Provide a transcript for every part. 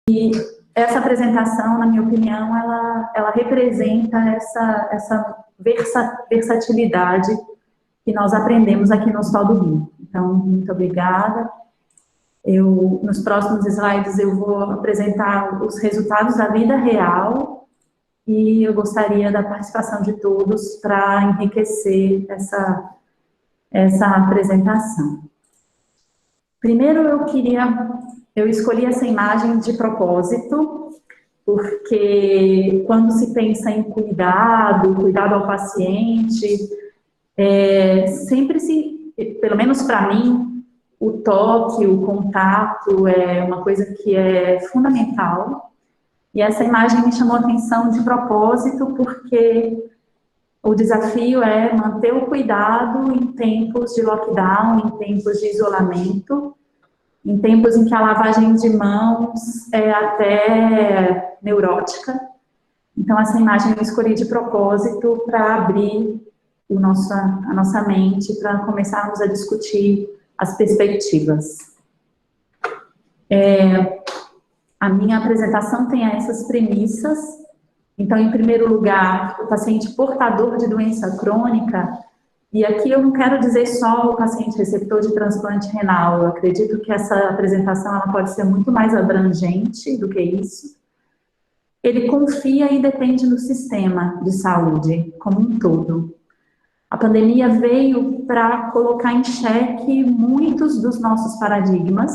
E essa apresentação, na minha opinião, ela representa essa versatilidade que nós aprendemos aqui no Hospital do Rio. Então, muito obrigada. Nos próximos slides, eu vou apresentar os resultados da vida real e eu gostaria da participação de todos para enriquecer essa apresentação. Primeiro, eu escolhi essa imagem de propósito, porque quando se pensa em cuidado ao paciente, sempre pelo menos para mim, o toque, o contato é uma coisa que é fundamental. E essa imagem me chamou a atenção de propósito, porque o desafio é manter o cuidado em tempos de lockdown, em tempos de isolamento, em tempos em que a lavagem de mãos é até neurótica. Então, essa imagem eu escolhi de propósito para abrir a nossa mente, para começarmos a discutir as perspectivas. A minha apresentação tem essas premissas. Então, em primeiro lugar, o paciente portador de doença crônica, e aqui eu não quero dizer só o paciente receptor de transplante renal, eu acredito que essa apresentação ela pode ser muito mais abrangente do que isso. Ele confia e depende do sistema de saúde como um todo. A pandemia veio para colocar em xeque muitos dos nossos paradigmas,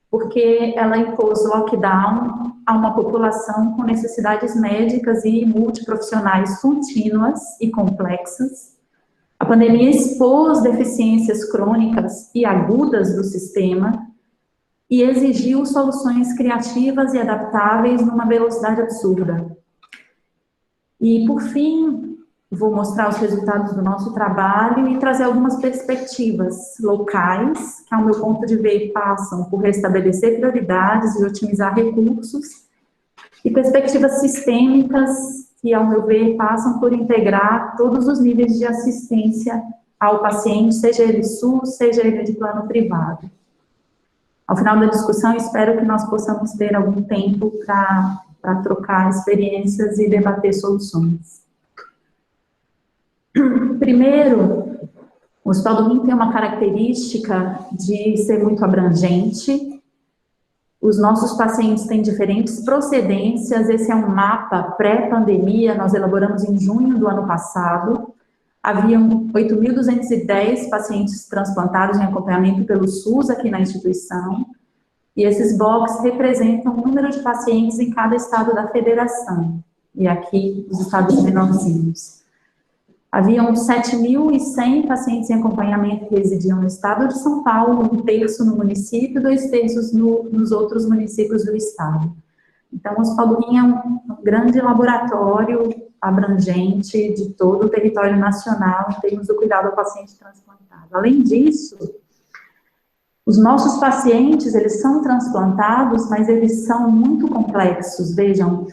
porque ela impôs lockdown a uma população com necessidades médicas e multiprofissionais contínuas e complexas. A pandemia expôs deficiências crônicas e agudas do sistema e exigiu soluções criativas e adaptáveis numa velocidade absurda. E, por fim, vou mostrar os resultados do nosso trabalho e trazer algumas perspectivas locais, que, ao meu ponto de ver, passam por restabelecer prioridades e otimizar recursos, e perspectivas sistêmicas, que, ao meu ver, passam por integrar todos os níveis de assistência ao paciente, seja ele SUS, seja ele de plano privado. Ao final da discussão, espero que nós possamos ter algum tempo para trocar experiências e debater soluções. Primeiro, o Hospital do Rio tem uma característica de ser muito abrangente. Os nossos pacientes têm diferentes procedências. Esse é um mapa pré-pandemia, nós elaboramos em junho do ano passado. Haviam 8.210 pacientes transplantados em acompanhamento pelo SUS aqui na instituição. E esses boxes representam o número de pacientes em cada estado da federação. E aqui, os estados menorzinhos. Haviam 7.100 pacientes em acompanhamento que residiam no estado de São Paulo, 1/3 no município, 2/3 nos outros municípios do estado. Então, o Hospital do Rio é um grande laboratório abrangente de todo o território nacional em termos do cuidado ao paciente transplantado. Além disso, os nossos pacientes, eles são transplantados, mas eles são muito complexos. Vejam,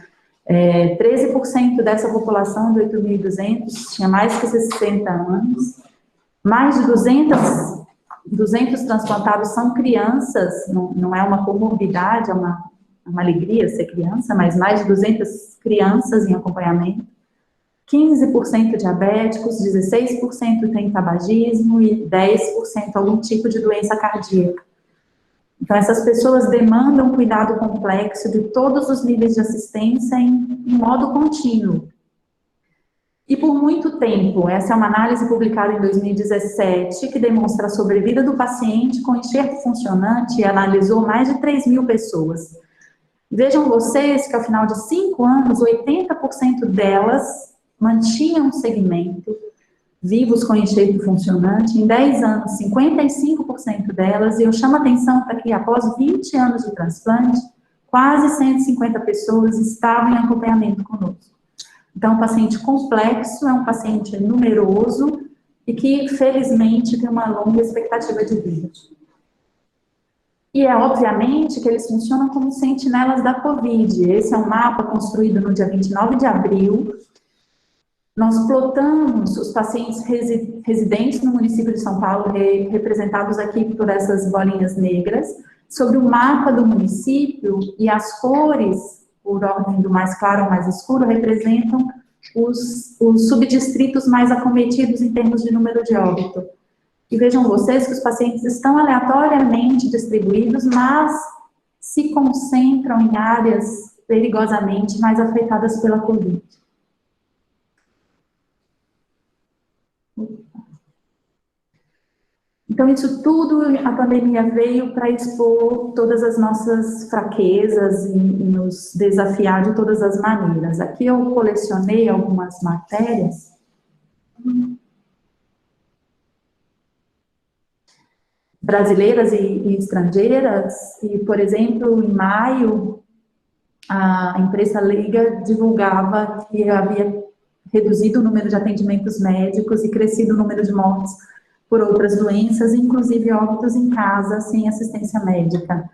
13% dessa população de 8.200 tinha mais que 60 anos, mais de 200 transplantados são crianças, não é uma comorbidade, é uma alegria ser criança, mas mais de 200 crianças em acompanhamento, 15% diabéticos, 16% tem tabagismo e 10% algum tipo de doença cardíaca. Então, essas pessoas demandam cuidado complexo de todos os níveis de assistência em modo contínuo. E por muito tempo, essa é uma análise publicada em 2017, que demonstra a sobrevida do paciente com enxerto funcionante e analisou mais de 3.000 pessoas. Vejam vocês que ao final de 5 anos, 80% delas mantinham o segmento, vivos com enxerto funcionante, em 10 anos, 55% delas, e eu chamo a atenção para que após 20 anos de transplante, quase 150 pessoas estavam em acompanhamento conosco. Então, um paciente complexo é um paciente numeroso e que, felizmente, tem uma longa expectativa de vida. E é, obviamente, que eles funcionam como sentinelas da Covid. Esse é um mapa construído no dia 29 de abril, nós plotamos os pacientes residentes no município de São Paulo, representados aqui por essas bolinhas negras, sobre o mapa do município, e as cores, por ordem do mais claro ao mais escuro, representam os subdistritos mais acometidos em termos de número de óbito. E vejam vocês que os pacientes estão aleatoriamente distribuídos, mas se concentram em áreas perigosamente mais afetadas pela Covid. Então, isso tudo, a pandemia veio para expor todas as nossas fraquezas e nos desafiar de todas as maneiras. Aqui eu colecionei algumas matérias. Brasileiras e estrangeiras, e, por exemplo, em maio, a imprensa leiga divulgava que havia reduzido o número de atendimentos médicos e crescido o número de mortes por outras doenças, inclusive óbitos em casa, sem assistência médica.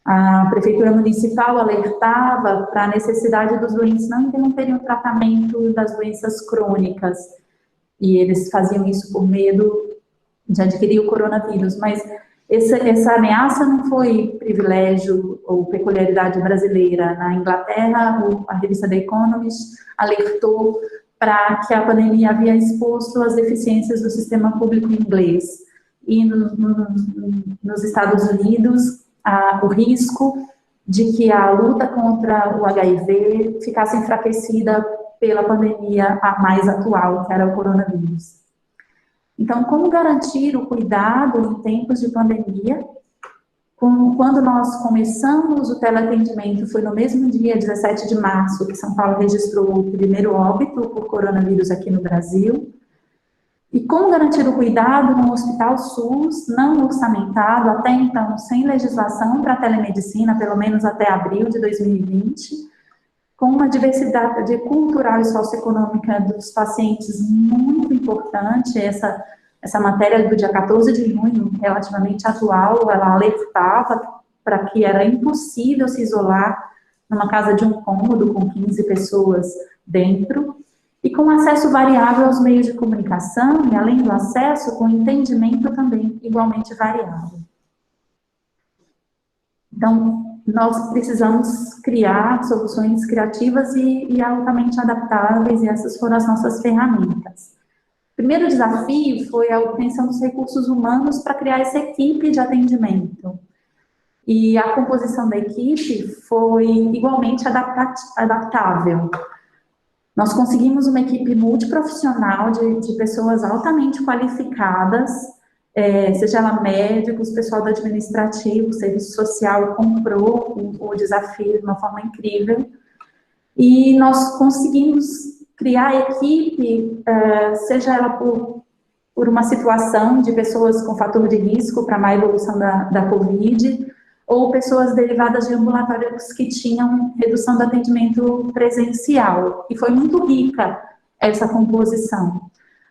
A Prefeitura Municipal alertava para a necessidade dos doentes não interromperem o tratamento das doenças crônicas, e eles faziam isso por medo de adquirir o coronavírus, mas essa ameaça não foi privilégio ou peculiaridade brasileira. Na Inglaterra, a revista The Economist alertou para que a pandemia havia exposto as deficiências do sistema público inglês. E nos Estados Unidos, o risco de que a luta contra o HIV ficasse enfraquecida pela pandemia mais atual, que era o coronavírus. Então, como garantir o cuidado em tempos de pandemia? Quando nós começamos o teleatendimento, foi no mesmo dia, 17 de março, que São Paulo registrou o primeiro óbito por coronavírus aqui no Brasil. E como garantir o cuidado no Hospital SUS, não orçamentado, até então, sem legislação para telemedicina, pelo menos até abril de 2020, com uma diversidade cultural e socioeconômica dos pacientes muito importante. Essa matéria do dia 14 de junho, relativamente atual, ela alertava para que era impossível se isolar numa casa de um cômodo com 15 pessoas dentro, e com acesso variável aos meios de comunicação, e além do acesso, com entendimento também igualmente variável. Então, nós precisamos criar soluções criativas e altamente adaptáveis, e essas foram as nossas ferramentas. O primeiro desafio foi a obtenção dos recursos humanos para criar essa equipe de atendimento. E a composição da equipe foi igualmente adaptável. Nós conseguimos uma equipe multiprofissional de pessoas altamente qualificadas, seja ela médicos, pessoal do administrativo, serviço social, comprou o desafio de uma forma incrível. E nós conseguimos criar a equipe, seja ela por uma situação de pessoas com fator de risco para má evolução da Covid, ou pessoas derivadas de ambulatórios que tinham redução do atendimento presencial. E foi muito rica essa composição.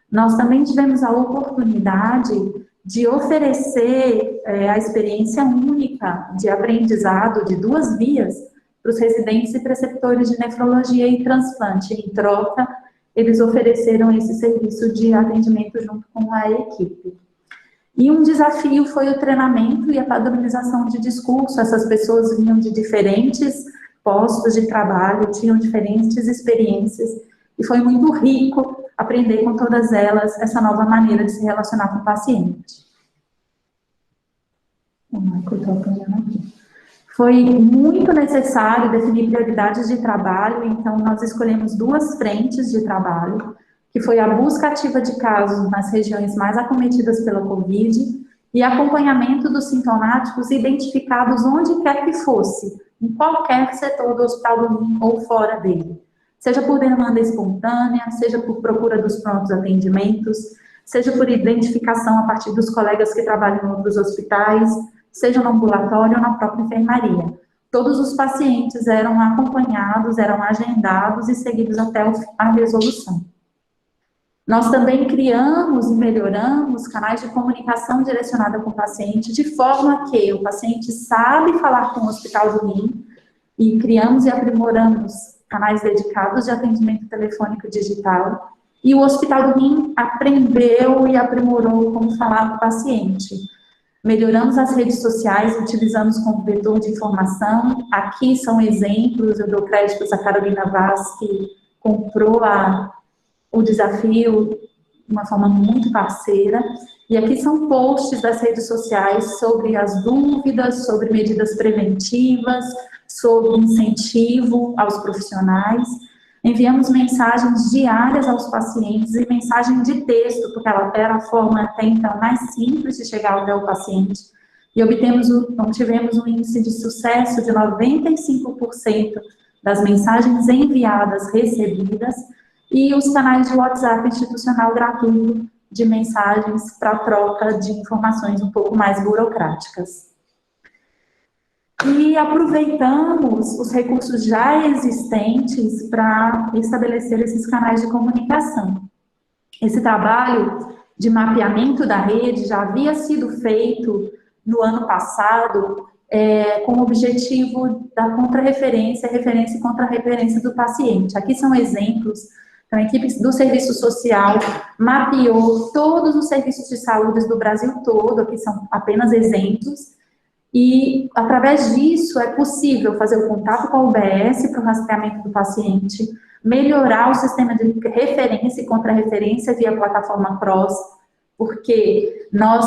Nós também tivemos a oportunidade de oferecer a experiência única de aprendizado de 2 vias para os residentes e preceptores de nefrologia e transplante. Em troca, eles ofereceram esse serviço de atendimento junto com a equipe. E um desafio foi o treinamento e a padronização de discurso. Essas pessoas vinham de diferentes postos de trabalho, tinham diferentes experiências, e foi muito rico aprender com todas elas essa nova maneira de se relacionar com o paciente. Foi muito necessário definir prioridades de trabalho, então nós escolhemos 2 frentes de trabalho, que foi a busca ativa de casos nas regiões mais acometidas pela Covid e acompanhamento dos sintomáticos identificados onde quer que fosse, em qualquer setor do Hospital do Rim ou fora dele. Seja por demanda espontânea, seja por procura dos prontos atendimentos, seja por identificação a partir dos colegas que trabalham em outros hospitais, seja no ambulatório ou na própria enfermaria. Todos os pacientes eram acompanhados, eram agendados e seguidos até a resolução. Nós também criamos e melhoramos canais de comunicação direcionada com o paciente, de forma que o paciente sabe falar com o Hospital do Rim, e criamos e aprimoramos canais dedicados de atendimento telefônico digital, e o Hospital do Rim aprendeu e aprimorou como falar com o paciente. Melhoramos as redes sociais, utilizamos como vetor de informação. Aqui são exemplos, eu dou créditos a Carolina Vaz, que comprou o desafio de uma forma muito parceira. E aqui são posts das redes sociais sobre as dúvidas, sobre medidas preventivas, sobre incentivo aos profissionais. Enviamos mensagens diárias aos pacientes e mensagem de texto, porque ela era a forma até então mais simples de chegar até o paciente. E obtivemos um índice de sucesso de 95% das mensagens enviadas recebidas e os canais de WhatsApp institucional gratuito de mensagens para troca de informações um pouco mais burocráticas. E aproveitamos os recursos já existentes para estabelecer esses canais de comunicação. Esse trabalho de mapeamento da rede já havia sido feito no ano passado, com o objetivo da contrarreferência, referência e contrarreferência do paciente. Aqui são exemplos. Então, a equipe do Serviço Social mapeou todos os serviços de saúde do Brasil todo, aqui são apenas exemplos, e, através disso, é possível fazer o contato com a UBS para o rastreamento do paciente, melhorar o sistema de referência e contrarreferência via plataforma CROSS, porque nós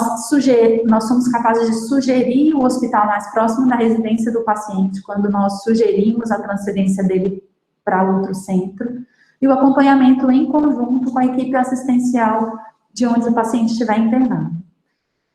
somos capazes de sugerir o hospital mais próximo da residência do paciente, quando nós sugerimos a transferência dele para outro centro, e o acompanhamento em conjunto com a equipe assistencial de onde o paciente estiver internado.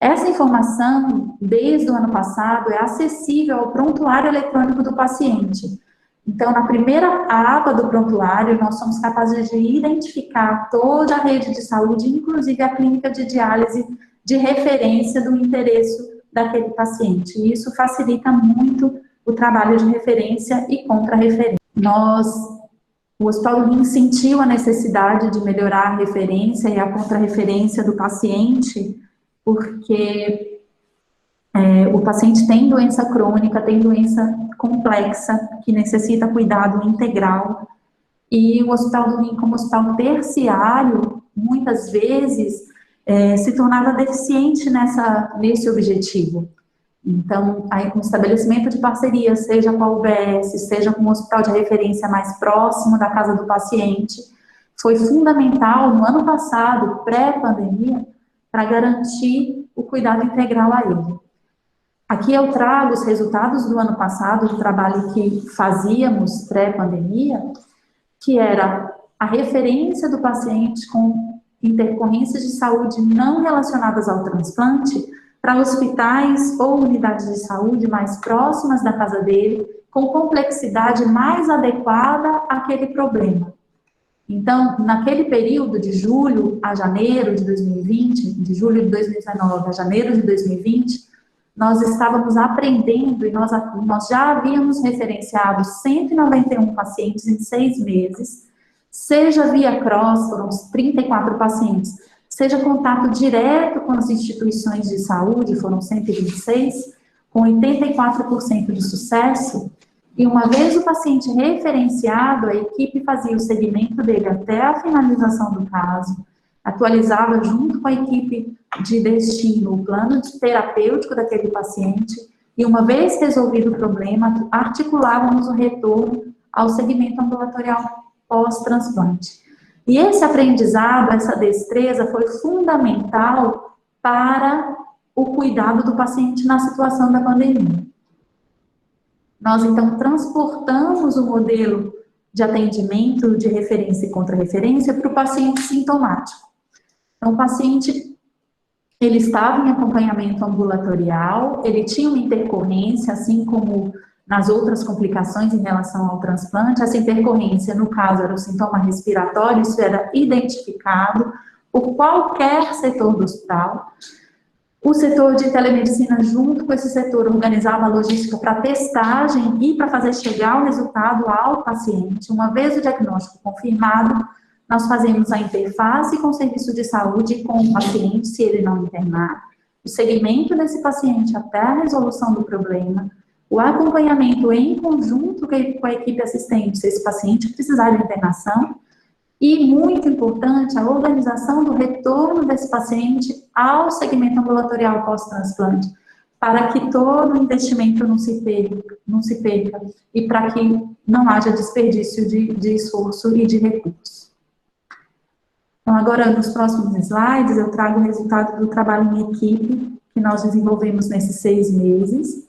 Essa informação, desde o ano passado, é acessível ao prontuário eletrônico do paciente. Então, na primeira aba do prontuário, nós somos capazes de identificar toda a rede de saúde, inclusive a clínica de diálise de referência do interesse daquele paciente. E isso facilita muito o trabalho de referência e contra-referência. O Hospital do Rim sentiu a necessidade de melhorar a referência e a contra-referência do paciente, porque o paciente tem doença crônica, tem doença complexa, que necessita cuidado integral, e o Hospital do Rim, como hospital terciário, muitas vezes se tornava deficiente nesse objetivo. Então, aí, com o estabelecimento de parceria, seja com a UBS, seja com o hospital de referência mais próximo da casa do paciente, foi fundamental, no ano passado, pré-pandemia, para garantir o cuidado integral a ele. Aqui eu trago os resultados do ano passado, do trabalho que fazíamos pré-pandemia, que era a referência do paciente com intercorrências de saúde não relacionadas ao transplante para hospitais ou unidades de saúde mais próximas da casa dele, com complexidade mais adequada àquele problema. Então, naquele período de julho a janeiro de 2020, de julho de 2019 a janeiro de 2020, nós estávamos aprendendo e nós já havíamos referenciado 191 pacientes em 6 meses, seja via CROSS, foram uns 34 pacientes, seja contato direto com as instituições de saúde, foram 126, com 84% de sucesso. E uma vez o paciente referenciado, a equipe fazia o segmento dele até a finalização do caso, atualizava junto com a equipe de destino o plano terapêutico daquele paciente, e uma vez resolvido o problema, articulávamos o retorno ao segmento ambulatorial pós-transplante. E esse aprendizado, essa destreza foi fundamental para o cuidado do paciente na situação da pandemia. Nós, então, transportamos o modelo de atendimento de referência e contra-referência para o paciente sintomático. Então, o paciente, ele estava em acompanhamento ambulatorial, ele tinha uma intercorrência, assim como nas outras complicações em relação ao transplante. Essa intercorrência, no caso, era o sintoma respiratório, isso era identificado por qualquer setor do hospital. O setor de telemedicina, junto com esse setor, organizava a logística para testagem e para fazer chegar o resultado ao paciente. Uma vez o diagnóstico confirmado, nós fazemos a interface com o serviço de saúde com o paciente, se ele não internar, o segmento desse paciente até a resolução do problema, o acompanhamento em conjunto com a equipe assistente, se esse paciente precisar de internação, E, muito importante, a organização do retorno desse paciente ao segmento ambulatorial pós-transplante, para que todo o investimento não se perca e para que não haja desperdício de esforço e de recursos. Então, agora, nos próximos slides, eu trago o resultado do trabalho em equipe que nós desenvolvemos nesses 6 meses.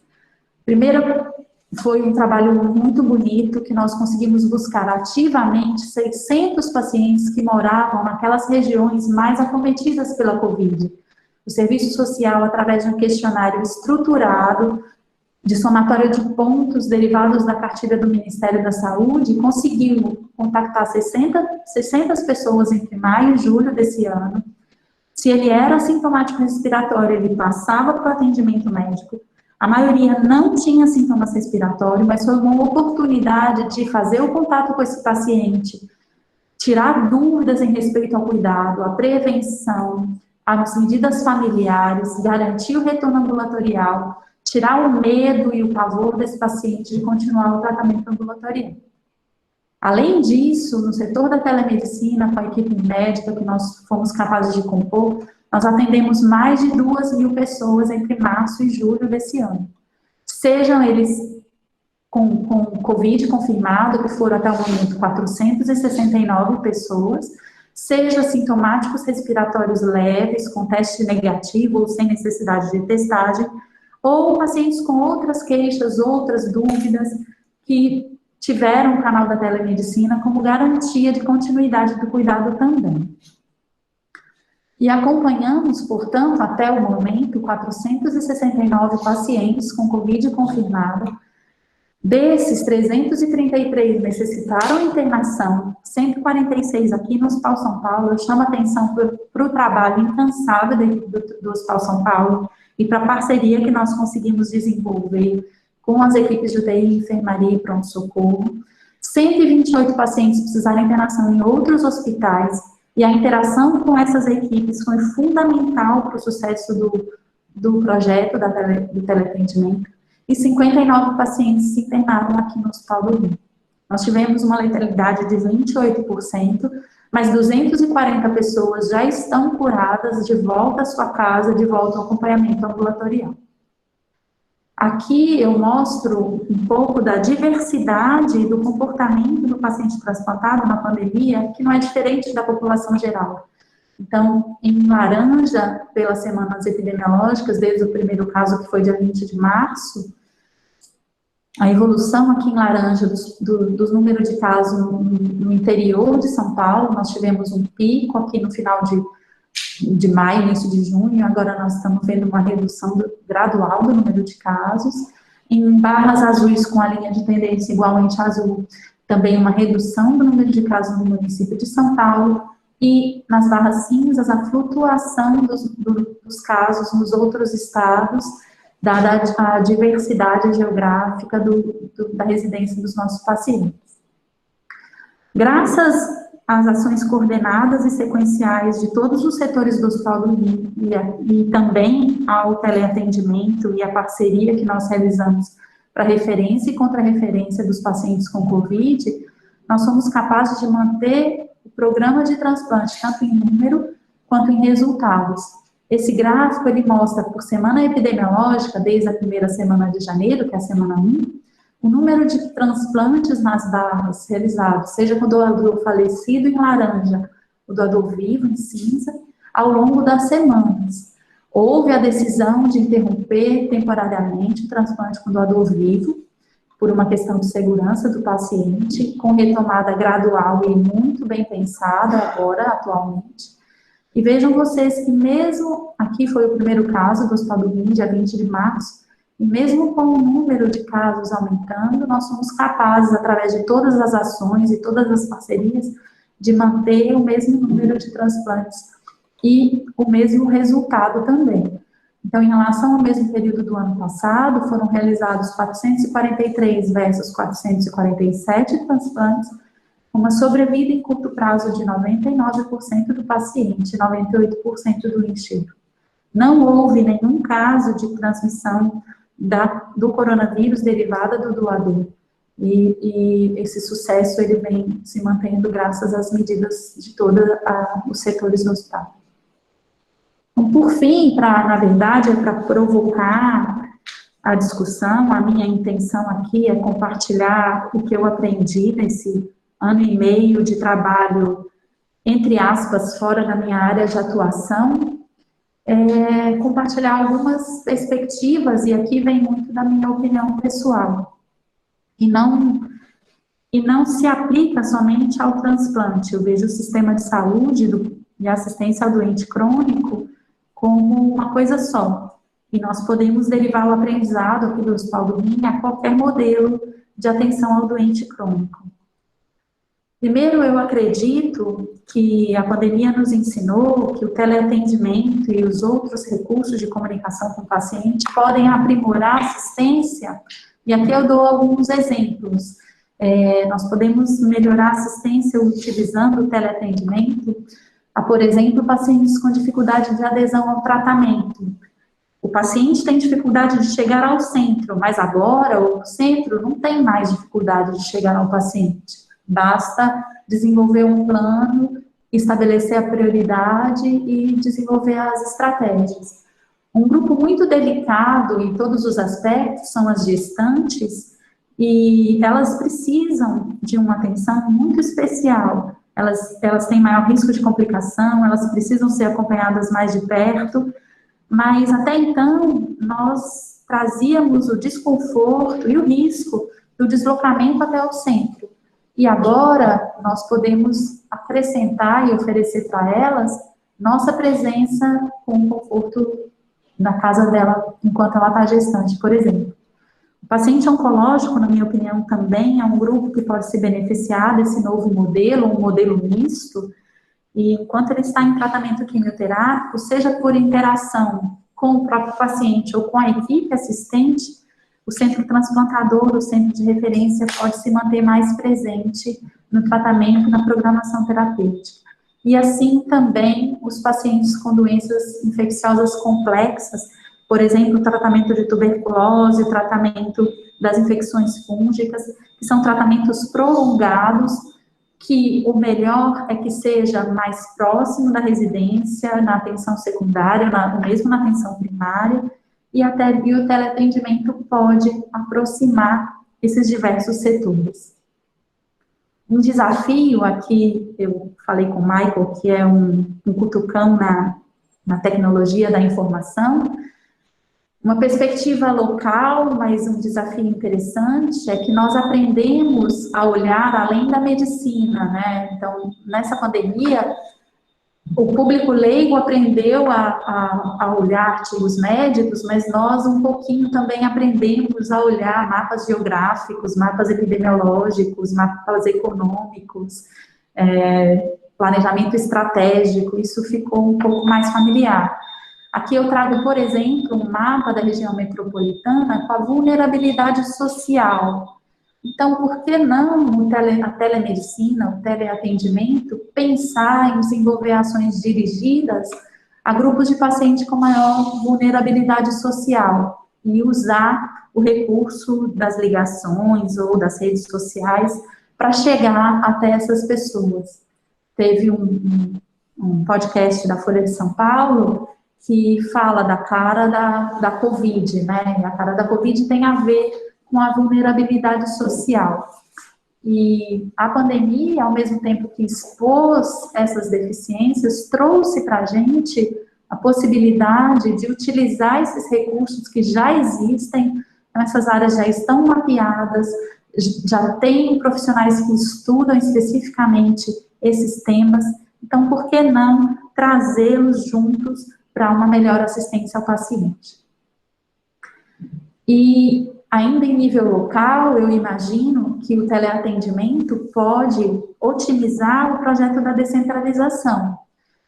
Primeiro, foi um trabalho muito bonito, que nós conseguimos buscar ativamente 600 pacientes que moravam naquelas regiões mais acometidas pela Covid. O Serviço Social, através de um questionário estruturado, de somatório de pontos derivados da cartilha do Ministério da Saúde, conseguiu contactar 600 pessoas entre maio e julho desse ano. Se ele era assintomático respiratório, ele passava para o atendimento médico. A maioria não tinha sintomas respiratórios, mas foi uma oportunidade de fazer o contato com esse paciente, tirar dúvidas em respeito ao cuidado, à prevenção, às medidas familiares, garantir o retorno ambulatorial, tirar o medo e o pavor desse paciente de continuar o tratamento ambulatorial. Além disso, no setor da telemedicina, com a equipe médica que nós fomos capazes de compor, nós atendemos mais de 2.000 pessoas entre março e julho desse ano. Sejam eles com Covid confirmado, que foram até o momento 469 pessoas, seja sintomáticos respiratórios leves, com teste negativo ou sem necessidade de testagem, ou pacientes com outras queixas, outras dúvidas, que tiveram o canal da telemedicina como garantia de continuidade do cuidado também. E acompanhamos, portanto, até o momento, 469 pacientes com Covid confirmada. Desses, 333 necessitaram internação, 146 aqui no Hospital São Paulo. Eu chamo a atenção para o trabalho incansável do Hospital São Paulo e para a parceria que nós conseguimos desenvolver com as equipes de UTI, enfermaria e pronto-socorro. 128 pacientes precisaram de internação em outros hospitais, e a interação com essas equipes foi fundamental para o sucesso do projeto do teleatendimento, e 59 pacientes se internaram aqui no Hospital do Rio. Nós tivemos uma letalidade de 28%, mas 240 pessoas já estão curadas, de volta à sua casa, de volta ao acompanhamento ambulatorial. Aqui eu mostro um pouco da diversidade do comportamento do paciente transplantado na pandemia, que não é diferente da população geral. Então, em laranja, pelas semanas epidemiológicas, desde o primeiro caso, que foi dia 20 de março, a evolução aqui em laranja dos números de casos no interior de São Paulo, nós tivemos um pico aqui no final de maio, início de junho, agora nós estamos vendo uma redução gradual do número de casos. Em barras azuis com a linha de tendência igualmente azul, também uma redução do número de casos no município de São Paulo, e nas barras cinzas a flutuação dos casos nos outros estados, dada a diversidade geográfica da residência dos nossos pacientes. Graças às ações coordenadas e sequenciais de todos os setores do Hospital do Rio e também ao teleatendimento e a parceria que nós realizamos para referência e contra-referência dos pacientes com Covid, nós somos capazes de manter o programa de transplante, tanto em número quanto em resultados. Esse gráfico, ele mostra por semana epidemiológica, desde a primeira semana de janeiro, que é a semana 1, o número de transplantes nas barras realizados, seja com o doador falecido em laranja, o doador vivo em cinza, ao longo das semanas. Houve a decisão de interromper temporariamente o transplante com o doador vivo, por uma questão de segurança do paciente, com retomada gradual e muito bem pensada agora, atualmente. E vejam vocês que mesmo, aqui foi o primeiro caso do Hospital do Rio, dia 20 de março, e mesmo com o número de casos aumentando, nós somos capazes, através de todas as ações e todas as parcerias, de manter o mesmo número de transplantes e o mesmo resultado também. Então, em relação ao mesmo período do ano passado, foram realizados 443 versus 447 transplantes, uma sobrevida em curto prazo de 99% do paciente, 98% do enxerto. Não houve nenhum caso de transmissão do coronavírus derivada do doador. E esse sucesso, ele vem se mantendo graças às medidas de todos os setores do hospital. Então, por fim, na verdade, é para provocar a discussão, a minha intenção aqui é compartilhar o que eu aprendi nesse ano e meio de trabalho, entre aspas, fora da minha área de atuação, compartilhar algumas perspectivas, e aqui vem muito da minha opinião pessoal, e não se aplica somente ao transplante. Eu vejo o sistema de saúde e assistência ao doente crônico como uma coisa só, e nós podemos derivar o aprendizado aqui do Hospital do Rim a qualquer modelo de atenção ao doente crônico. Primeiro, eu acredito que a pandemia nos ensinou que o teleatendimento e os outros recursos de comunicação com o paciente podem aprimorar a assistência, e aqui eu dou alguns exemplos. Nós podemos melhorar a assistência utilizando o teleatendimento a, por exemplo, pacientes com dificuldade de adesão ao tratamento. O paciente tem dificuldade de chegar ao centro, mas agora o centro não tem mais dificuldade de chegar ao paciente. Basta desenvolver um plano, estabelecer a prioridade e desenvolver as estratégias. Um grupo muito delicado em todos os aspectos são as gestantes, e elas precisam de uma atenção muito especial. Elas têm maior risco de complicação, elas precisam ser acompanhadas mais de perto, mas até então nós trazíamos o desconforto e o risco do deslocamento até o centro. E agora nós podemos acrescentar e oferecer para elas nossa presença com conforto na casa dela enquanto ela está gestante, por exemplo. O paciente oncológico, na minha opinião, também é um grupo que pode se beneficiar desse novo modelo, um modelo misto, e enquanto ele está em tratamento quimioterápico, seja por interação com o próprio paciente ou com a equipe assistente, o centro transplantador, o centro de referência, pode se manter mais presente no tratamento, na programação terapêutica. E assim também os pacientes com doenças infecciosas complexas, por exemplo, o tratamento de tuberculose, o tratamento das infecções fúngicas, que são tratamentos prolongados, que o melhor é que seja mais próximo da residência, na atenção secundária, mesmo na atenção primária, e até o teleatendimento pode aproximar esses diversos setores. Um desafio, aqui eu falei com o Michael, que é um cutucão na tecnologia da informação, uma perspectiva local, mas um desafio interessante, é que nós aprendemos a olhar além da medicina, né? Então, nessa pandemia, o público leigo aprendeu a olhar artigos médicos, mas nós um pouquinho também aprendemos a olhar mapas geográficos, mapas epidemiológicos, mapas econômicos, planejamento estratégico, isso ficou um pouco mais familiar. Aqui eu trago, por exemplo, um mapa da região metropolitana com a vulnerabilidade social. Então, por que não a telemedicina, o teleatendimento, pensar em desenvolver ações dirigidas a grupos de pacientes com maior vulnerabilidade social e usar o recurso das ligações ou das redes sociais para chegar até essas pessoas? Teve um podcast da Folha de São Paulo que fala da cara da Covid, né? E a cara da Covid tem a ver com a vulnerabilidade social. E a pandemia, ao mesmo tempo que expôs essas deficiências, trouxe para a gente a possibilidade de utilizar esses recursos que já existem, essas áreas já estão mapeadas, já tem profissionais que estudam especificamente esses temas, então por que não trazê-los juntos para uma melhor assistência ao paciente? E ainda em nível local, eu imagino que o teleatendimento pode otimizar o projeto da descentralização.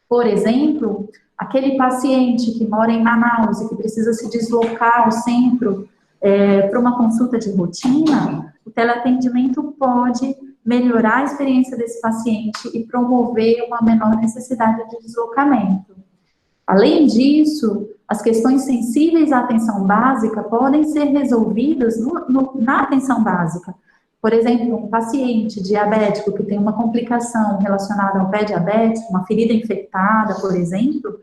Por exemplo, aquele paciente que mora em Manaus e que precisa se deslocar ao centro para uma consulta de rotina, o teleatendimento pode melhorar a experiência desse paciente e promover uma menor necessidade de deslocamento. Além disso, as questões sensíveis à atenção básica podem ser resolvidas na atenção básica. Por exemplo, um paciente diabético que tem uma complicação relacionada ao pé diabético, uma ferida infectada, por exemplo,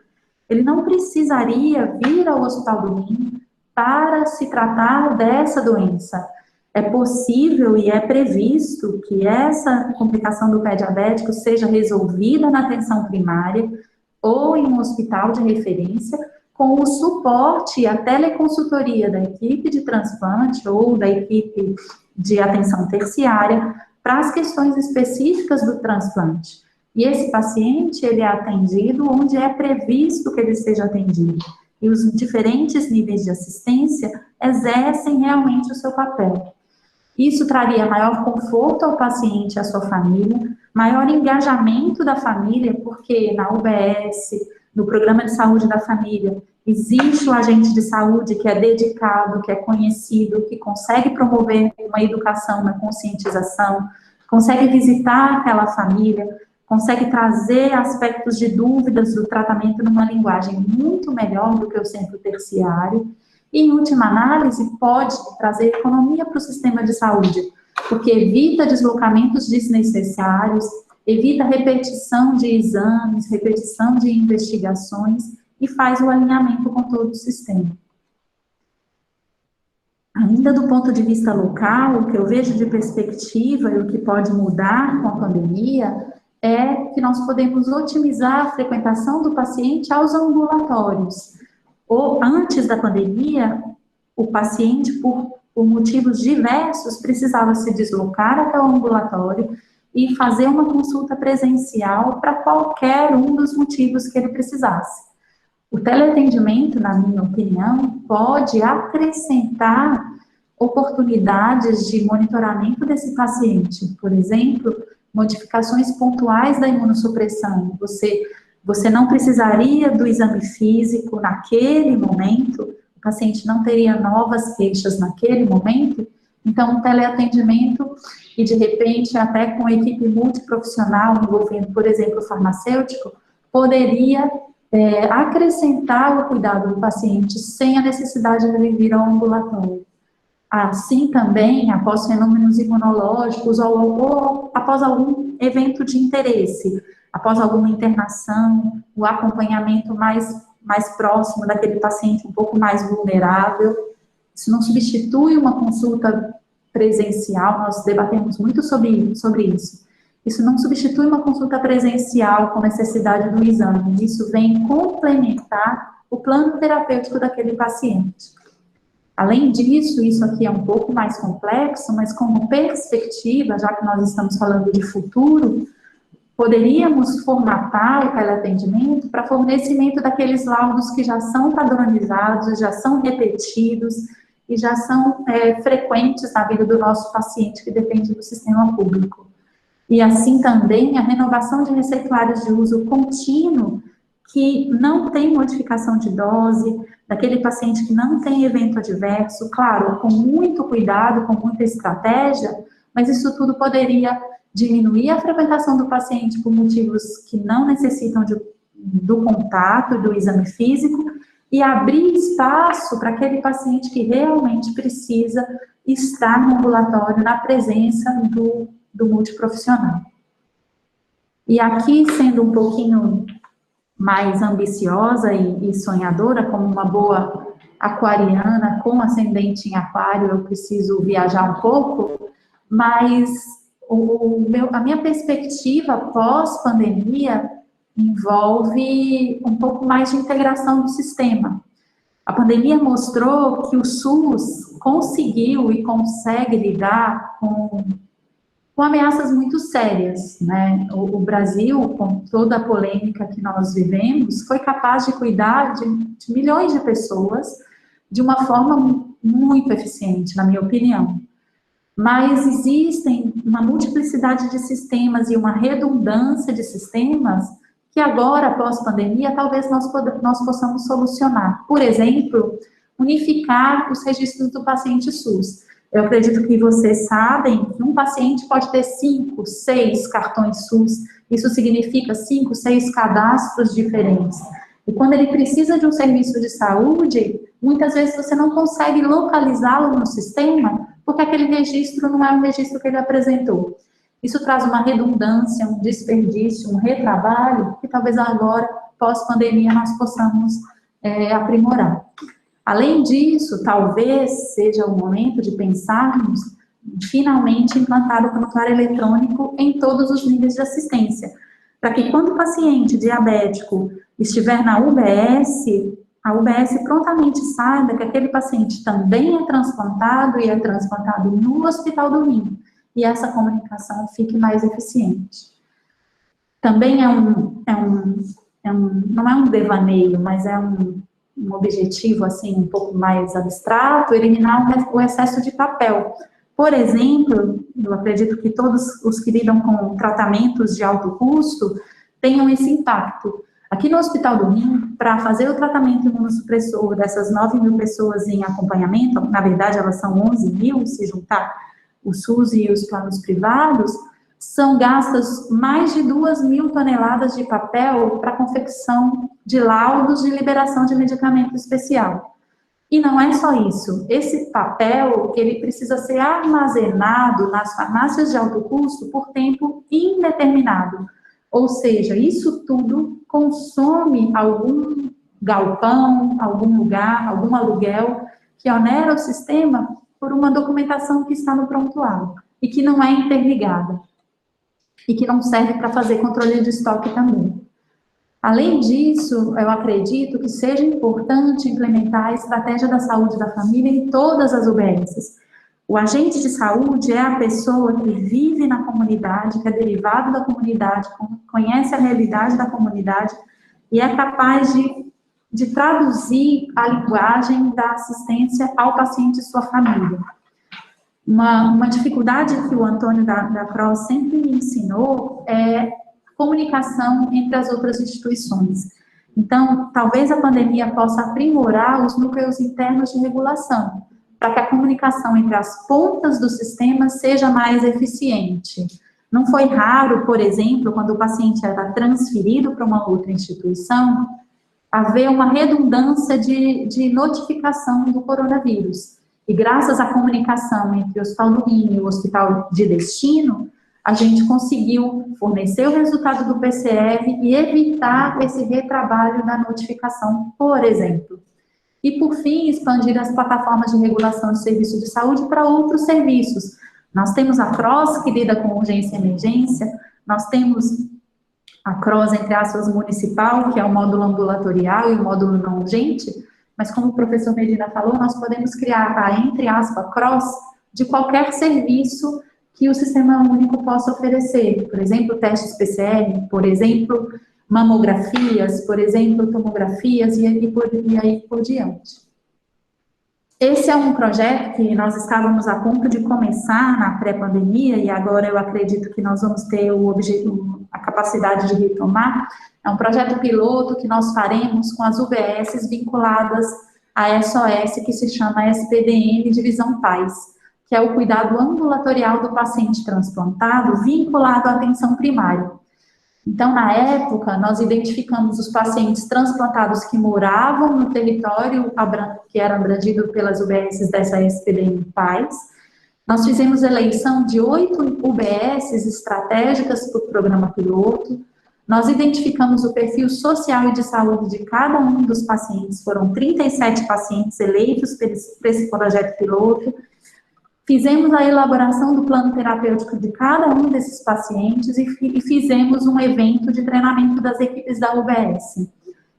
ele não precisaria vir ao Hospital do Rim para se tratar dessa doença. É possível e é previsto que essa complicação do pé diabético seja resolvida na atenção primária ou em um hospital de referência, com o suporte e a teleconsultoria da equipe de transplante ou da equipe de atenção terciária para as questões específicas do transplante. E esse paciente, ele é atendido onde é previsto que ele seja atendido. E os diferentes níveis de assistência exercem realmente o seu papel. Isso traria maior conforto ao paciente e à sua família, maior engajamento da família, porque na UBS, no Programa de Saúde da Família, existe um agente de saúde que é dedicado, que é conhecido, que consegue promover uma educação, uma conscientização, consegue visitar aquela família, consegue trazer aspectos de dúvidas do tratamento numa linguagem muito melhor do que o centro terciário. E, em última análise, pode trazer economia para o sistema de saúde, porque evita deslocamentos desnecessários, evita repetição de exames, repetição de investigações e faz o alinhamento com todo o sistema. Ainda do ponto de vista local, o que eu vejo de perspectiva e o que pode mudar com a pandemia é que nós podemos otimizar a frequentação do paciente aos ambulatórios. Ou, antes da pandemia, o paciente, por motivos diversos, precisava se deslocar até o ambulatório e fazer uma consulta presencial para qualquer um dos motivos que ele precisasse. O teleatendimento, na minha opinião, pode acrescentar oportunidades de monitoramento desse paciente. Por exemplo, modificações pontuais da imunossupressão. Você não precisaria do exame físico naquele momento, o paciente não teria novas queixas naquele momento, então o teleatendimento e de repente até com equipe multiprofissional envolvendo, por exemplo, o farmacêutico, poderia acrescentar o cuidado do paciente sem a necessidade de ele vir ao ambulatório. Assim também, após fenômenos imunológicos ou após algum evento de interesse, após alguma internação, o acompanhamento mais próximo daquele paciente um pouco mais vulnerável. Isso não substitui uma consulta presencial, nós debatemos muito sobre isso. Isso não substitui uma consulta presencial com necessidade do exame, isso vem complementar o plano terapêutico daquele paciente. Além disso, isso aqui é um pouco mais complexo, mas como perspectiva, já que nós estamos falando de futuro, poderíamos formatar o teleatendimento para fornecimento daqueles laudos que já são padronizados, já são repetidos e já são frequentes na vida do nosso paciente que depende do sistema público. E assim também a renovação de receituários de uso contínuo que não tem modificação de dose, daquele paciente que não tem evento adverso, claro, com muito cuidado, com muita estratégia, mas isso tudo poderia diminuir a frequentação do paciente por motivos que não necessitam do contato, do exame físico, e abrir espaço para aquele paciente que realmente precisa estar no ambulatório na presença do multiprofissional. E aqui, sendo um pouquinho mais ambiciosa e sonhadora, como uma boa aquariana com ascendente em aquário, eu preciso viajar um pouco, mas a minha perspectiva pós-pandemia envolve um pouco mais de integração do sistema. A pandemia mostrou que o SUS conseguiu e consegue lidar com ameaças muito sérias, né? O Brasil, com toda a polêmica que nós vivemos, foi capaz de cuidar de milhões de pessoas de uma forma muito eficiente, na minha opinião. Mas existem uma multiplicidade de sistemas e uma redundância de sistemas que agora, após pandemia, talvez nós possamos solucionar. Por exemplo, unificar os registros do paciente SUS. Eu acredito que vocês sabem que um paciente pode ter 5, 6 cartões SUS. Isso significa 5, 6 cadastros diferentes. E quando ele precisa de um serviço de saúde, muitas vezes você não consegue localizá-lo no sistema porque aquele registro não é um registro que ele apresentou. Isso traz uma redundância, um desperdício, um retrabalho, que talvez agora, pós-pandemia, nós possamos aprimorar. Além disso, talvez seja o momento de pensarmos finalmente implantar o prontuário eletrônico em todos os níveis de assistência, para que quando o paciente diabético estiver na UBS, a UBS prontamente saiba que aquele paciente também é transplantado e é transplantado no Hospital do Rim, e essa comunicação fique mais eficiente. Também não é um devaneio, mas é um objetivo, assim, um pouco mais abstrato, eliminar o excesso de papel. Por exemplo, eu acredito que todos os que lidam com tratamentos de alto custo tenham esse impacto. Aqui no Hospital do Rim, para fazer o tratamento imunossupressor dessas 9.000 pessoas em acompanhamento, na verdade elas são 11.000, se juntar o SUS e os planos privados, são gastas mais de 2.000 toneladas de papel para confecção de laudos de liberação de medicamento especial. E não é só isso, esse papel, ele precisa ser armazenado nas farmácias de alto custo por tempo indeterminado. Ou seja, isso tudo consome algum galpão, algum lugar, algum aluguel, que onera o sistema por uma documentação que está no prontuário e que não é interligada e que não serve para fazer controle de estoque também. Além disso, eu acredito que seja importante implementar a estratégia da saúde da família em todas as UBSs. O agente de saúde é a pessoa que vive na comunidade, que é derivado da comunidade, conhece a realidade da comunidade e é capaz de traduzir a linguagem da assistência ao paciente e sua família. Uma dificuldade que o Antônio da Cross sempre me ensinou é comunicação entre as outras instituições. Então, talvez a pandemia possa aprimorar os núcleos internos de regulação, para que a comunicação entre as pontas do sistema seja mais eficiente. Não foi raro, por exemplo, quando o paciente era transferido para uma outra instituição, haver uma redundância de notificação do coronavírus. E graças à comunicação entre o Hospital do Rim e o Hospital de Destino, a gente conseguiu fornecer o resultado do PCR e evitar esse retrabalho da notificação, por exemplo. E, por fim, expandir as plataformas de regulação de serviços de saúde para outros serviços. Nós temos a CROSS, que lida com urgência e emergência, nós temos a CROSS, entre aspas, municipal, que é o módulo ambulatorial e o módulo não urgente, mas como o professor Medina falou, nós podemos criar a, entre aspas, CROSS de qualquer serviço que o Sistema Único possa oferecer. Por exemplo, testes PCR, por exemplo, mamografias, por exemplo, tomografias, e aí por diante. Esse é um projeto que nós estávamos a ponto de começar na pré-pandemia, e agora eu acredito que nós vamos ter a capacidade de retomar. É um projeto piloto que nós faremos com as UBSs vinculadas à SOS, que se chama SPDN Divisão Paz, que é o cuidado ambulatorial do paciente transplantado vinculado à atenção primária. Então, na época, nós identificamos os pacientes transplantados que moravam no território que era abrangido pelas UBSs dessa SPDN Paz. Nós fizemos eleição de 8 UBSs estratégicas para o programa piloto. Nós identificamos o perfil social e de saúde de cada um dos pacientes. Foram 37 pacientes eleitos para esse projeto piloto. Fizemos a elaboração do plano terapêutico de cada um desses pacientes e fizemos um evento de treinamento das equipes da UBS.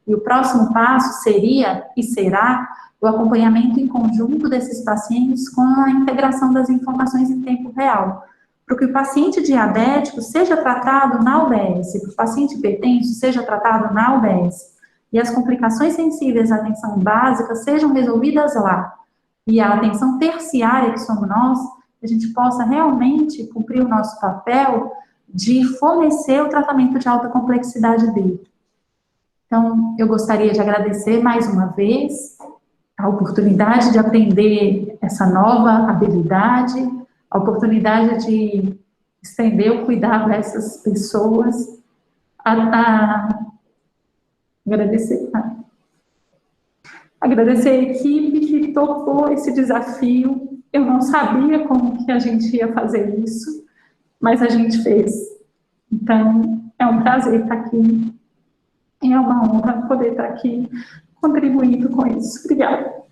E o próximo passo seria e será o acompanhamento em conjunto desses pacientes com a integração das informações em tempo real, para que o paciente diabético seja tratado na UBS, para o paciente hipertenso seja tratado na UBS, e as complicações sensíveis à atenção básica sejam resolvidas lá. E a atenção terciária, que somos nós, a gente possa realmente cumprir o nosso papel de fornecer o tratamento de alta complexidade dele. Então, eu gostaria de agradecer mais uma vez a oportunidade de aprender essa nova habilidade, a oportunidade de estender o cuidado a essas pessoas, agradecer a equipe que topou esse desafio Eu não sabia como que a gente ia fazer isso, mas a gente fez. Então, é um prazer estar aqui, e é uma honra poder estar aqui contribuindo com isso. Obrigada.